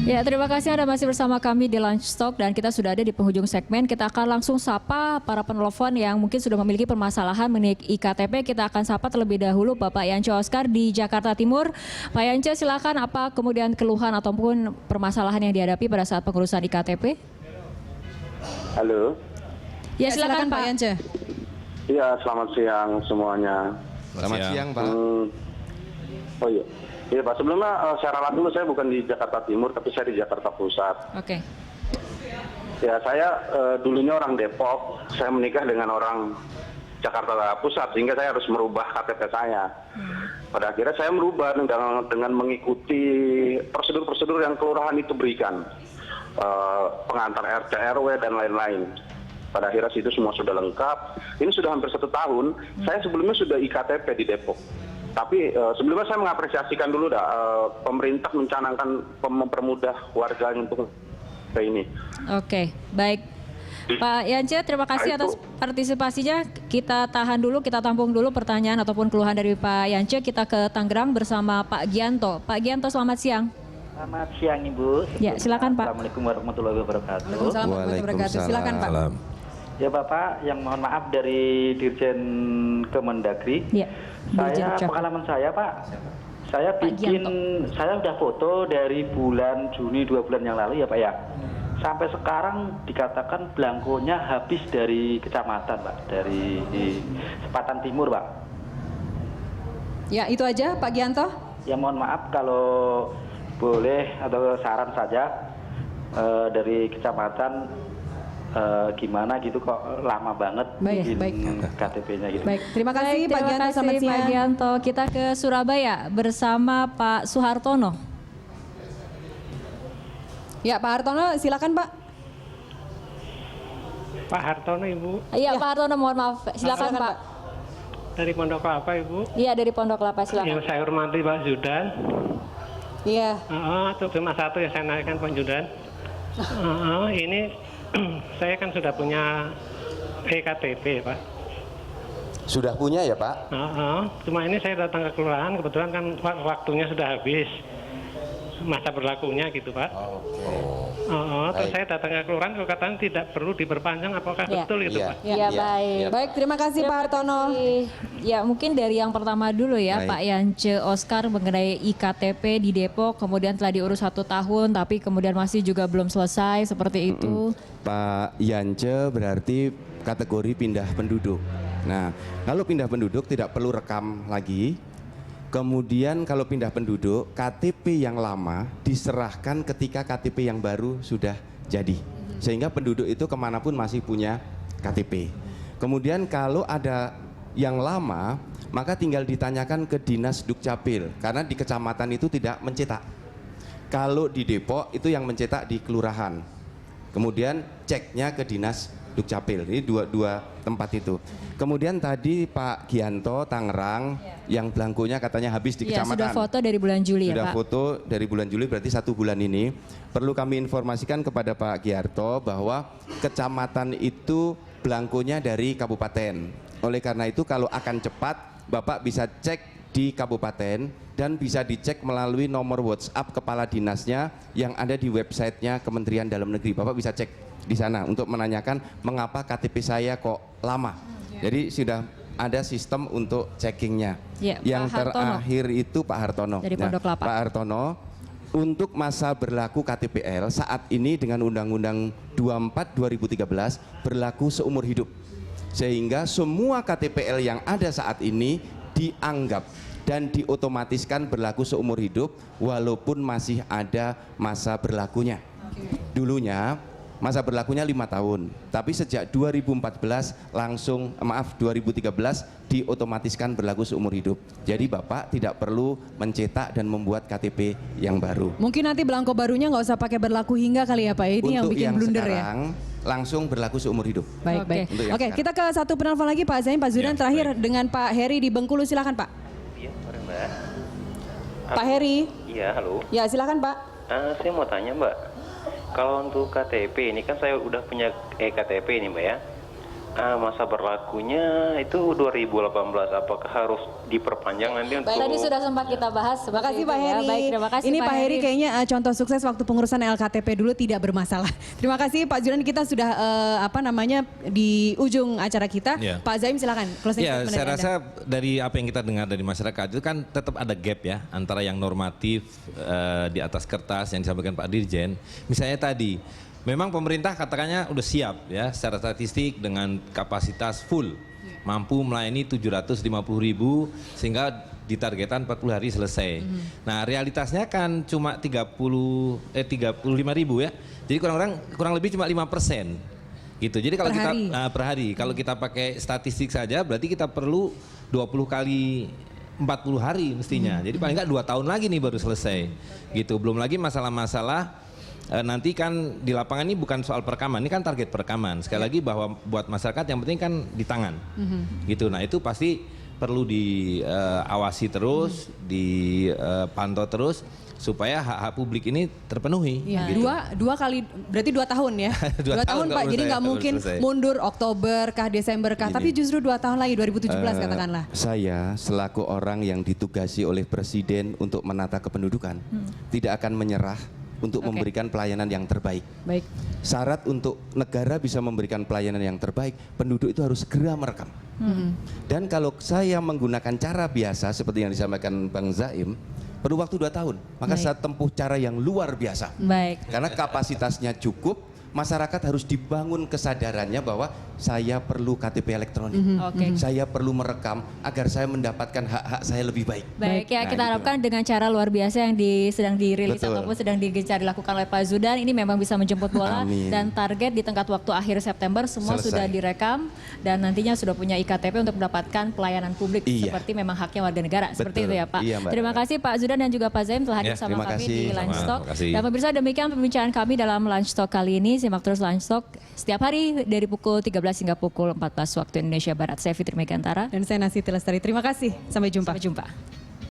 Ya, terima kasih Anda masih bersama kami di Lunch Talk dan kita sudah ada di penghujung segmen. Kita akan langsung sapa para penelpon yang mungkin sudah memiliki permasalahan mengenai IKTP. Kita akan sapa terlebih dahulu Bapak Yance Oscar di Jakarta Timur. Pak Yance, silakan apa kemudian keluhan ataupun permasalahan yang dihadapi pada saat pengurusan IKTP? Halo. Ya, silakan Pak Yance. Iya, selamat siang semuanya. Selamat siang, Pak. Oh iya. Iya Pak, sebelumnya saya ralat dulu, saya bukan di Jakarta Timur, tapi saya di Jakarta Pusat. Oke. Ya, saya dulunya orang Depok, saya menikah dengan orang Jakarta Pusat, sehingga saya harus merubah KTP saya. Pada akhirnya saya merubah dengan mengikuti prosedur-prosedur yang kelurahan itu berikan. Pengantar RT, RW, dan lain-lain. Pada akhirnya itu semua sudah lengkap. Ini sudah hampir 1 tahun, saya sebelumnya sudah IKTP di Depok. Tapi sebelumnya saya mengapresiasikan dulu pemerintah mencanangkan mempermudah warga untuk ini. Oke, baik. Pak Yance, terima kasih atas partisipasinya. Kita tahan dulu, kita tampung dulu pertanyaan ataupun keluhan dari Pak Yance. Kita ke Tangerang bersama Pak Gianto. Pak Gianto, selamat siang. Selamat siang Ibu. Ya, silakan Pak. Assalamualaikum warahmatullahi wabarakatuh. Waalaikumsalam warahmatullahi wabarakatuh. Silakan Pak. Ya Bapak, yang mohon maaf dari Dirjen Kemendagri. Ya. Pengalaman saya Pak, saya sudah foto dari bulan Juni 2 bulan yang lalu ya Pak ya. Sampai sekarang dikatakan belangkonya habis dari kecamatan Pak, dari Sepatan Timur Pak. Ya, itu aja Pak Gianto. Ya mohon maaf kalau boleh atau saran saja dari kecamatan gimana gitu kok lama banget KTP-nya gitu. Baik, terima kasih Pak Gianto, selamat siang. Pak Gianto. Kita ke Surabaya bersama Pak Suhartono. Ya, Pak Hartono, silakan Pak. Pak Hartono, Ibu. Iya, Pak Hartono, mohon maaf. Silakan Pak. Dari Pondok Kelapa, Ibu. Iya, dari Pondok Kelapa, silakan. Yang saya hormati Pak Zudan. Iya. Itu cuma satu yang saya naikkan Pak Zudan. Ini saya kan sudah punya EKTP, Pak. Sudah punya ya, Pak? Cuma ini saya datang ke kelurahan, kebetulan kan waktunya sudah habis masa berlakunya gitu, Pak. Terus saya datang ke kelurahan, kalau katanya tidak perlu diperpanjang, apakah betul itu, Pak? Ya, baik. Baik, terima kasih Pak Hartono. Ya, mungkin dari yang pertama dulu ya, baik. Pak Yance Oscar mengenai IKTP di Depok, kemudian telah diurus 1 tahun, tapi kemudian masih juga belum selesai, seperti itu. Pak Yance berarti kategori pindah penduduk. Nah, kalau pindah penduduk tidak perlu rekam lagi. Kemudian kalau pindah penduduk, KTP yang lama diserahkan ketika KTP yang baru sudah jadi. Sehingga penduduk itu kemanapun masih punya KTP. Kemudian kalau ada yang lama, maka tinggal ditanyakan ke Dinas Dukcapil. Karena di kecamatan itu tidak mencetak. Kalau di Depok itu yang mencetak di kelurahan. Kemudian ceknya ke Dinas Dukcapil. Ini dua tempat itu. Kemudian tadi Pak Gianto Tangerang yang belangkonya katanya habis di kecamatan. Sudah foto dari bulan Juli ya Pak. Sudah foto dari bulan Juli, berarti 1 bulan ini. Perlu kami informasikan kepada Pak Giarto bahwa kecamatan itu belangkonya dari kabupaten. Oleh karena itu kalau akan cepat Bapak bisa cek di kabupaten dan bisa dicek melalui nomor WhatsApp kepala dinasnya yang ada di websitenya Kementerian Dalam Negeri. Bapak bisa cek di sana untuk menanyakan mengapa KTP saya kok lama. Jadi sudah ada sistem untuk checkingnya. Yang terakhir itu Pak Hartono. Dari Pondok Kelapa. Pak Hartono, untuk masa berlaku KTPL saat ini dengan Undang-Undang 24 2013 berlaku seumur hidup. Sehingga semua KTPL yang ada saat ini dianggap dan diotomatiskan berlaku seumur hidup walaupun masih ada masa berlakunya. Dulunya masa berlakunya 5 tahun, tapi sejak 2013 2013 diotomatiskan berlaku seumur hidup. Jadi Bapak tidak perlu mencetak dan membuat KTP yang baru. Mungkin nanti belangko barunya nggak usah pakai berlaku hingga kali ya Pak. Ini untuk yang bikin blunder ya. Langsung berlaku seumur hidup. Baik. Oke, kita ke satu penelpon lagi Pak Zain, Pak Zudan terakhir dengan Pak Heri di Bengkulu, silakan Pak. Iya, sore Mbak. Pak Heri. Iya, halo. Ya, silakan Pak. Saya mau tanya Mbak, kalau untuk KTP ini kan saya udah punya KTP ini Mbak ya. Masa berlakunya itu 2018, apakah harus diperpanjang nanti untuk... Tadi sudah sempat kita bahas. Terima kasih Pak ya. Heri. Baik, terima kasih Ini Pak Heri kayaknya contoh sukses waktu pengurusan LKTP dulu tidak bermasalah. Terima kasih Pak Zudan, kita sudah di ujung acara kita. Ya. Pak Zaim silakan closing Ya, statement saya dari rasa Anda. dari apa yang kita dengar dari masyarakat itu kan tetap ada gap ya antara yang normatif di atas kertas yang disampaikan Pak Dirjen. Misalnya tadi, memang pemerintah katakannya udah siap ya secara statistik dengan kapasitas full, mampu melayani 750.000 sehingga ditargetkan 40 hari selesai. Nah realitasnya kan cuma 35.000 ya, jadi kurang lebih cuma 5%. Gitu. Jadi kalau kita per hari, kalau kita pakai statistik saja berarti kita perlu 20 kali 40 hari mestinya. Jadi paling enggak 2 tahun lagi nih baru selesai. Gitu. Belum lagi masalah-masalah nanti kan di lapangan ini bukan soal perekaman, ini kan target perekaman. Sekali lagi bahwa buat masyarakat yang penting kan di tangan. Gitu. Nah, itu pasti perlu diawasi terus, dipantau terus supaya hak-hak publik ini terpenuhi. Ya, gitu. dua kali berarti 2 tahun ya. 2 tahun Pak, jadi nggak mungkin mundur Oktober kah Desember kah, tapi justru 2 tahun lagi 2017 katakanlah. Saya selaku orang yang ditugasi oleh Presiden untuk menata kependudukan tidak akan menyerah untuk memberikan pelayanan yang terbaik. Baik. Syarat untuk negara bisa memberikan pelayanan yang terbaik, penduduk itu harus segera merekam. Dan kalau saya menggunakan cara biasa seperti yang disampaikan Bang Zaim, perlu waktu 2 tahun. Maka saya tempuh cara yang luar biasa. Baik. Karena kapasitasnya cukup, masyarakat harus dibangun kesadarannya bahwa saya perlu KTP elektronik. Saya perlu merekam agar saya mendapatkan hak-hak saya lebih baik. Baik ya, Nah, kita gitu. harapkan dengan cara luar biasa yang sedang dirilis Betul. ataupun sedang digencar dilakukan oleh Pak Zudan ini memang bisa menjemput bola. Amin. Dan target di tenggat waktu akhir September semua Selesai. sudah direkam dan nantinya sudah punya IKTP untuk mendapatkan pelayanan publik Iya. seperti memang haknya warga negara. Seperti itu Betul. ya Pak. Iya, Mbak. Terima kasih Pak Zudan dan juga Pak Zaim telah hadir Ya, sama terima kami kasih. di Lunch Sama, Talk. terima kasih. Dan pemirsa, demikian pembicaraan kami dalam Lunch Talk kali ini. Simak terus Lunch Talk setiap hari dari pukul 13 hingga pukul 14 waktu Indonesia Barat. Saya Fitri Megantara. Dan saya Nasiti Lestari. Terima kasih. Sampai jumpa. Sampai jumpa.